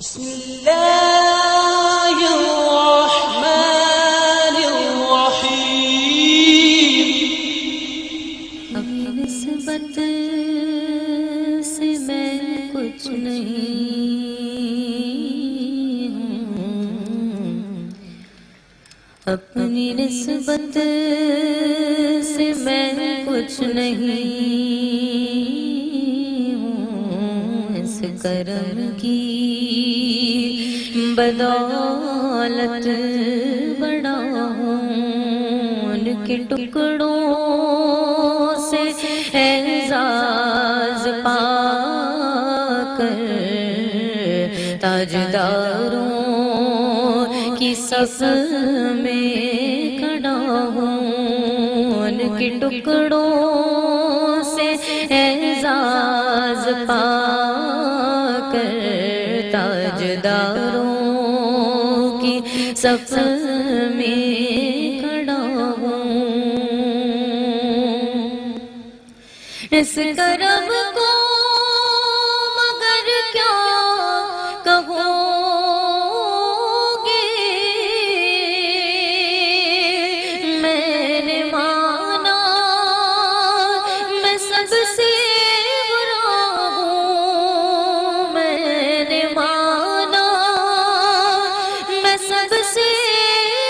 بسم اللہ الرحمن الرحیم۔ اپنی نسبت سے میں کچھ نہیں ہوں، اپنی نسبت سے میں کچھ نہیں ہوں، اس کرم کی بدولت بڑا ہوں، ان کے ٹکڑوں سے اعزاز پا کر تاجداروں کی صف میں کھڑا ہوں، ان کے ٹکڑوں سے اعزاز پا کر تاجداروں کی صف میں کھڑا ہوں۔ اس کرم کو مگر کیا کہو گے، میں نے مانا میں سب سے برا ہوں، میں نے مانا میں سب سے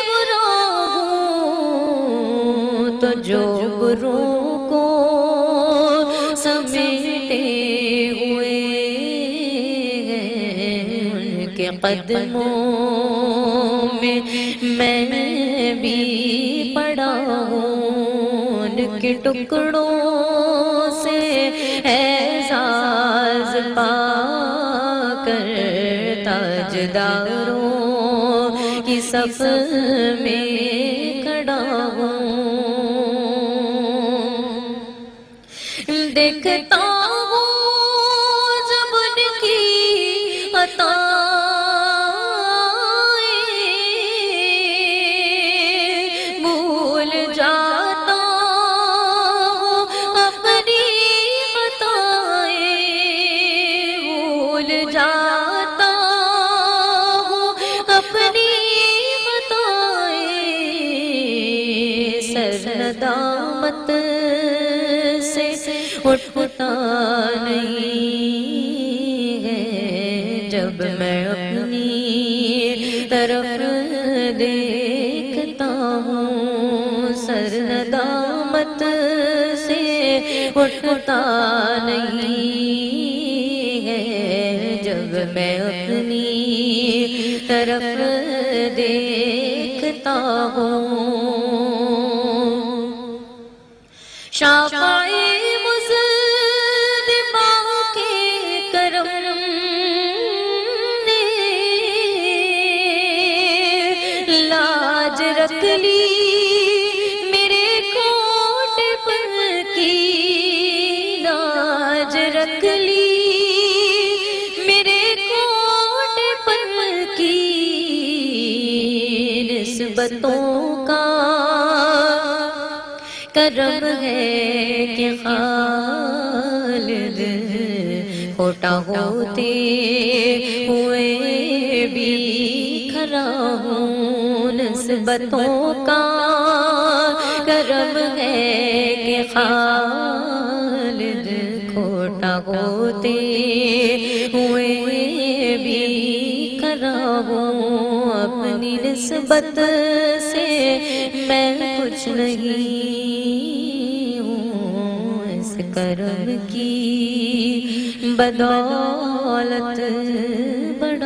برا ہوں، تو جو بروں کو سمیٹے ہوئے ہیں، ان کے قدموں میں میں بھی پڑا ہوں، ان کے ٹکڑوں سے اعزاز پا کر تاجداروں کی صف میں کھڑا ہوں۔ دیکھتا ہوں جب ان کی عطائیں، بھول جاتا ہوں اپنی عطائیں، بھول جاتا ہوں اپنی عطائیں، سر ندامت سے اٹھتا نہیں ہے، جب میں اپنی طرف دیکھتا ہوں، سر ندامت سے اٹھتا نہیں ہے، جب میں اپنی طرف دیکھتا ہوں۔ شافعِ مظلمہ کے کرم نے لاج رکھ لی میرے کوٹے پر کی، لاج رکھ لی میرے کوٹے پر کی، نسبتوں کا کرم ہے کہ خالد کھوٹا ہوتے ہوئے بھی کھرا ہوں، نسبتوں کا کرم ہے کہ خالد کھوٹا ہوتے ہوئے بھی کھرا ہوں، اپنی نسبت سے میں کچھ نہیں ہوں، اس کرم کی بدولت بڑا